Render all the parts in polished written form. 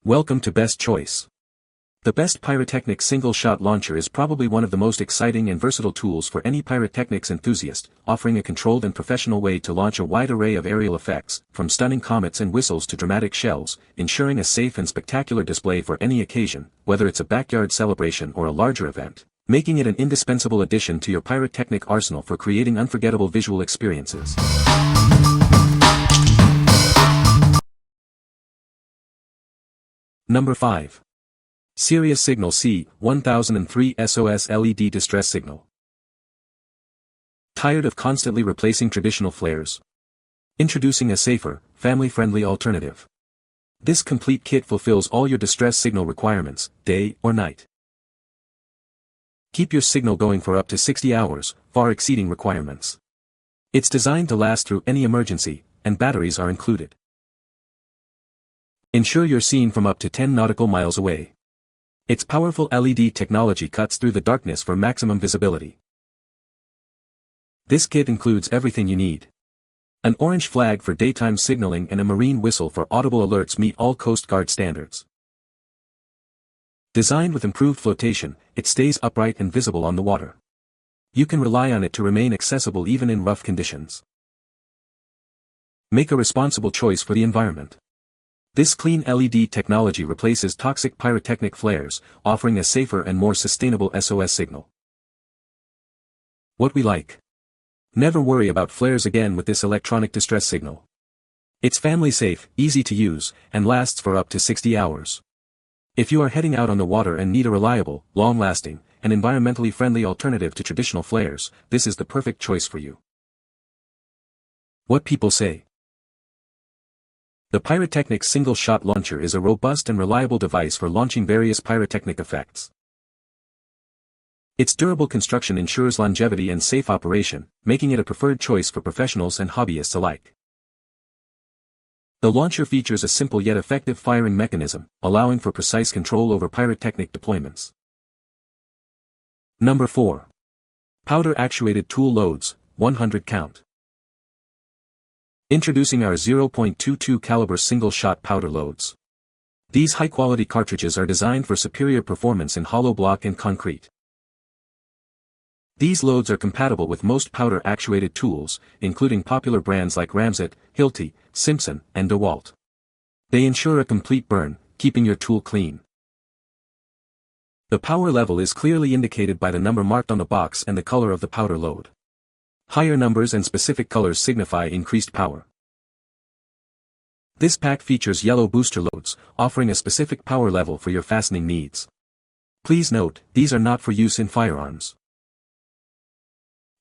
Welcome to Best Choice. The Best Pyrotechnics Single Shot Launcher is probably one of the most exciting and versatile tools for any pyrotechnics enthusiast, offering a controlled and professional way to launch a wide array of aerial effects, from stunning comets and whistles to dramatic shells, ensuring a safe and spectacular display for any occasion, whether it's a backyard celebration or a larger event, making it an indispensable addition to your pyrotechnic arsenal for creating unforgettable visual experiences. Number 5. Sirius Signal C1003 SOS LED Distress Signal. Tired of constantly replacing traditional flares? Introducing a safer, family-friendly alternative. This complete kit fulfills all your distress signal requirements, day or night. Keep your signal going for up to 60 hours, far exceeding requirements. It's designed to last through any emergency, and batteries are included. Ensure you're seen from up to 10 nautical miles away. Its powerful LED technology cuts through the darkness for maximum visibility. This kit includes everything you need. An orange flag for daytime signaling and a marine whistle for audible alerts meet all Coast Guard standards. Designed with improved flotation, it stays upright and visible on the water. You can rely on it to remain accessible even in rough conditions. Make a responsible choice for the environment. This clean LED technology replaces toxic pyrotechnic flares, offering a safer and more sustainable SOS signal. What we like. Never worry about flares again with this electronic distress signal. It's family safe, easy to use, and lasts for up to 60 hours. If you are heading out on the water and need a reliable, long-lasting, and environmentally friendly alternative to traditional flares, this is the perfect choice for you. What people say. The Pyrotechnics Single Shot Launcher is a robust and reliable device for launching various pyrotechnic effects. Its durable construction ensures longevity and safe operation, making it a preferred choice for professionals and hobbyists alike. The launcher features a simple yet effective firing mechanism, allowing for precise control over pyrotechnic deployments. Number 4. Powder Actuated Tool Loads, 100 count. Introducing our 0.22 caliber single-shot powder loads. These high-quality cartridges are designed for superior performance in hollow block and concrete. These loads are compatible with most powder-actuated tools, including popular brands like Ramset, Hilti, Simpson, and DeWalt. They ensure a complete burn, keeping your tool clean. The power level is clearly indicated by the number marked on the box and the color of the powder load. Higher numbers and specific colors signify increased power. This pack features yellow booster loads, offering a specific power level for your fastening needs. Please note, these are not for use in firearms.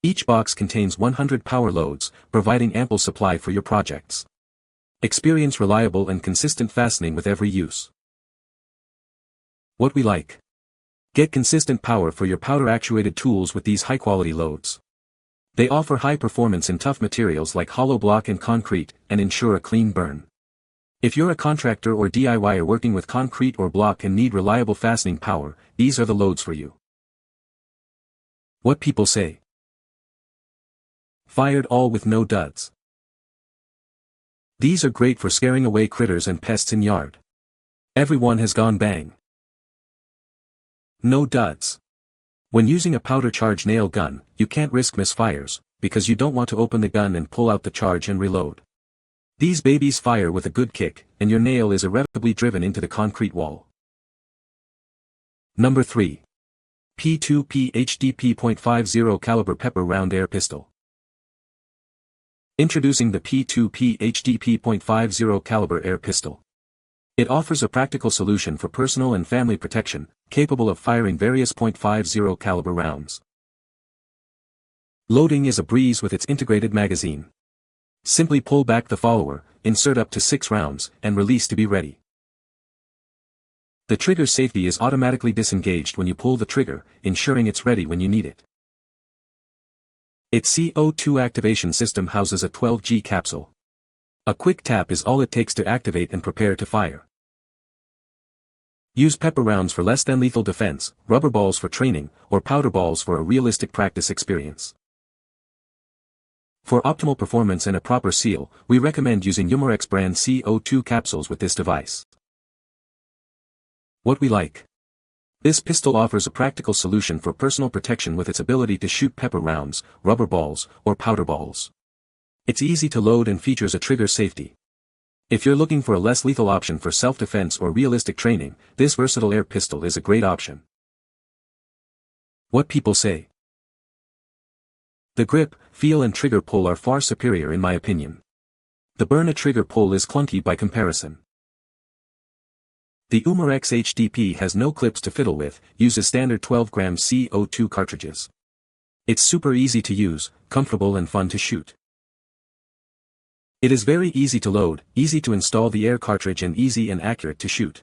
Each box contains 100 power loads, providing ample supply for your projects. Experience reliable and consistent fastening with every use. What we like. Get consistent power for your powder-actuated tools with these high-quality loads. They offer high performance in tough materials like hollow block and concrete, and ensure a clean burn. If you're a contractor or DIYer working with concrete or block and need reliable fastening power, these are the loads for you. What people say. Fired all with no duds. These are great for scaring away critters and pests in yard. Everyone has gone bang. No duds. When using a powder charge nail gun, you can't risk misfires, because you don't want to open the gun and pull out the charge and reload. These babies fire with a good kick, and your nail is irrevocably driven into the concrete wall. Number 3. P2P HDP .50 caliber pepper round air pistol. Introducing the P2P HDP .50 caliber air pistol. It offers a practical solution for personal and family protection, capable of firing various .50 caliber rounds. Loading is a breeze with its integrated magazine. Simply pull back the follower, insert up to 6 rounds, and release to be ready. The trigger safety is automatically disengaged when you pull the trigger, ensuring it's ready when you need it. Its CO2 activation system houses a 12G capsule. A quick tap is all it takes to activate and prepare to fire. Use pepper rounds for less than lethal defense, rubber balls for training, or powder balls for a realistic practice experience. For optimal performance and a proper seal, we recommend using Umarex brand CO2 capsules with this device. What we like. This pistol offers a practical solution for personal protection with its ability to shoot pepper rounds, rubber balls, or powder balls. It's easy to load and features a trigger safety. If you're looking for a less lethal option for self-defense or realistic training, this versatile air pistol is a great option. What people say. The grip, feel and trigger pull are far superior in my opinion. The Byrna trigger pull is clunky by comparison. The Umarex HDP has no clips to fiddle with, uses standard 12-gram CO2 cartridges. It's super easy to use, comfortable and fun to shoot. It is very easy to load, easy to install the air cartridge and easy and accurate to shoot.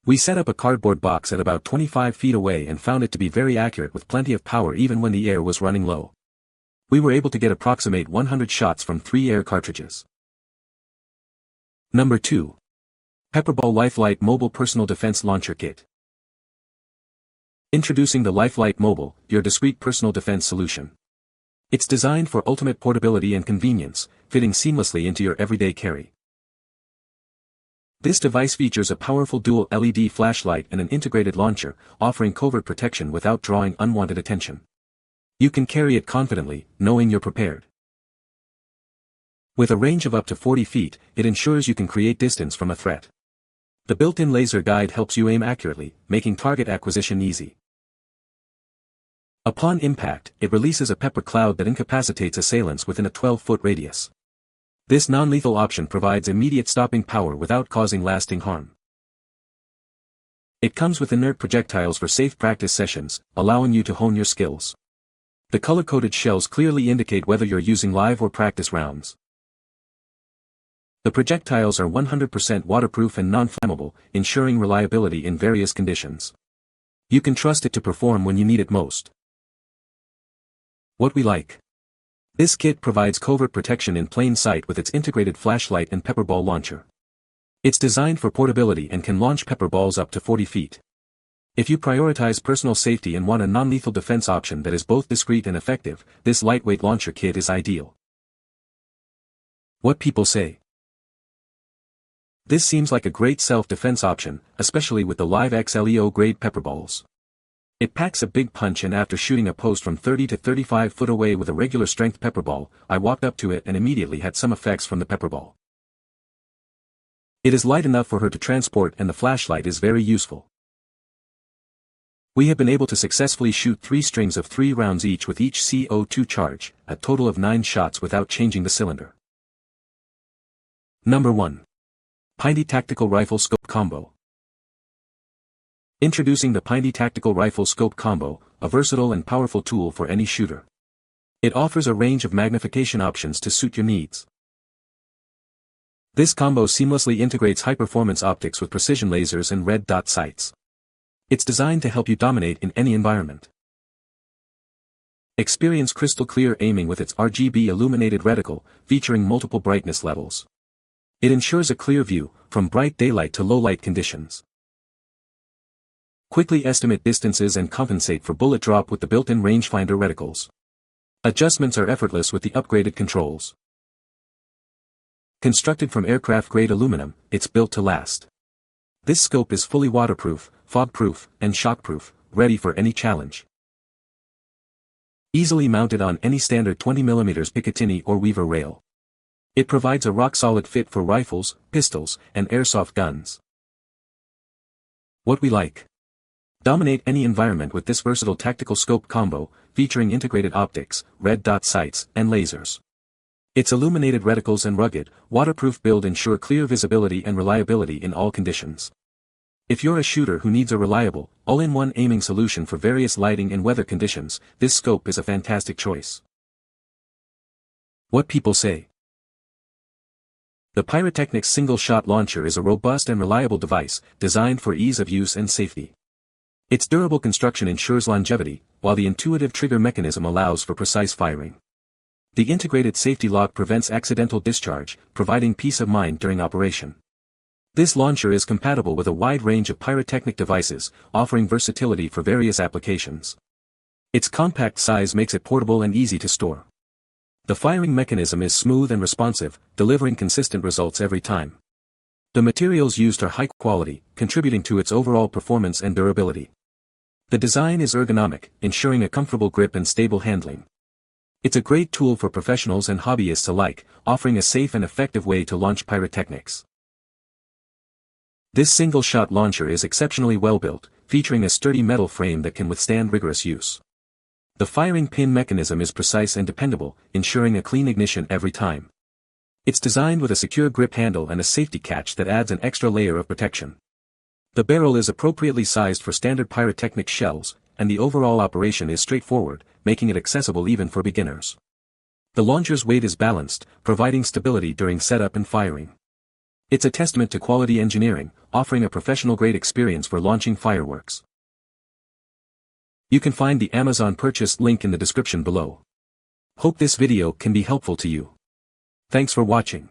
We set up a cardboard box at about 25 feet away and found it to be very accurate with plenty of power even when the air was running low. We were able to get approximate 100 shots from 3 air cartridges. Number 2. PepperBall LifeLite Mobile Personal Defense Launcher Kit. Introducing the LifeLite Mobile, your discreet personal defense solution. It's designed for ultimate portability and convenience, fitting seamlessly into your everyday carry. This device features a powerful dual LED flashlight and an integrated launcher, offering covert protection without drawing unwanted attention. You can carry it confidently, knowing you're prepared. With a range of up to 40 feet, it ensures you can create distance from a threat. The built-in laser guide helps you aim accurately, making target acquisition easy. Upon impact, it releases a pepper cloud that incapacitates assailants within a 12-foot radius. This non-lethal option provides immediate stopping power without causing lasting harm. It comes with inert projectiles for safe practice sessions, allowing you to hone your skills. The color-coded shells clearly indicate whether you're using live or practice rounds. The projectiles are 100% waterproof and non-flammable, ensuring reliability in various conditions. You can trust it to perform when you need it most. What we like. This kit provides covert protection in plain sight with its integrated flashlight and PepperBall launcher. It's designed for portability and can launch pepper balls up to 40 feet. If you prioritize personal safety and want a non-lethal defense option that is both discreet and effective, this lightweight launcher kit is ideal. What people say. This seems like a great self-defense option, especially with the Live X LEO grade pepper balls. It packs a big punch, and after shooting a post from 30 to 35 foot away with a regular strength pepper ball, I walked up to it and immediately had some effects from the pepper ball. It is light enough for her to transport and the flashlight is very useful. We have been able to successfully shoot 3 strings of 3 rounds each with each CO2 charge, a total of 9 shots without changing the cylinder. Number 1. PINTY Tactical Rifle Scope Combo. Introducing the PINTY Tactical Rifle Scope Combo, a versatile and powerful tool for any shooter. It offers a range of magnification options to suit your needs. This combo seamlessly integrates high-performance optics with precision lasers and red dot sights. It's designed to help you dominate in any environment. Experience crystal clear aiming with its RGB illuminated reticle, featuring multiple brightness levels. It ensures a clear view, from bright daylight to low light conditions. Quickly estimate distances and compensate for bullet drop with the built-in rangefinder reticles. Adjustments are effortless with the upgraded controls. Constructed from aircraft-grade aluminum, it's built to last. This scope is fully waterproof, fog-proof, and shockproof, ready for any challenge. Easily mounted on any standard 20mm Picatinny or Weaver rail. It provides a rock-solid fit for rifles, pistols, and airsoft guns. What we like. Dominate any environment with this versatile tactical scope combo, featuring integrated optics, red dot sights, and lasers. Its illuminated reticles and rugged, waterproof build ensure clear visibility and reliability in all conditions. If you're a shooter who needs a reliable, all-in-one aiming solution for various lighting and weather conditions, this scope is a fantastic choice. What people say. The Pyrotechnics Single Shot Launcher is a robust and reliable device, designed for ease of use and safety. Its durable construction ensures longevity, while the intuitive trigger mechanism allows for precise firing. The integrated safety lock prevents accidental discharge, providing peace of mind during operation. This launcher is compatible with a wide range of pyrotechnic devices, offering versatility for various applications. Its compact size makes it portable and easy to store. The firing mechanism is smooth and responsive, delivering consistent results every time. The materials used are high quality, contributing to its overall performance and durability. The design is ergonomic, ensuring a comfortable grip and stable handling. It's a great tool for professionals and hobbyists alike, offering a safe and effective way to launch pyrotechnics. This single-shot launcher is exceptionally well built, featuring a sturdy metal frame that can withstand rigorous use. The firing pin mechanism is precise and dependable, ensuring a clean ignition every time. It's designed with a secure grip handle and a safety catch that adds an extra layer of protection. The barrel is appropriately sized for standard pyrotechnic shells, and the overall operation is straightforward, making it accessible even for beginners. The launcher's weight is balanced, providing stability during setup and firing. It's a testament to quality engineering, offering a professional-grade experience for launching fireworks. You can find the Amazon purchase link in the description below. Hope this video can be helpful to you. Thanks for watching.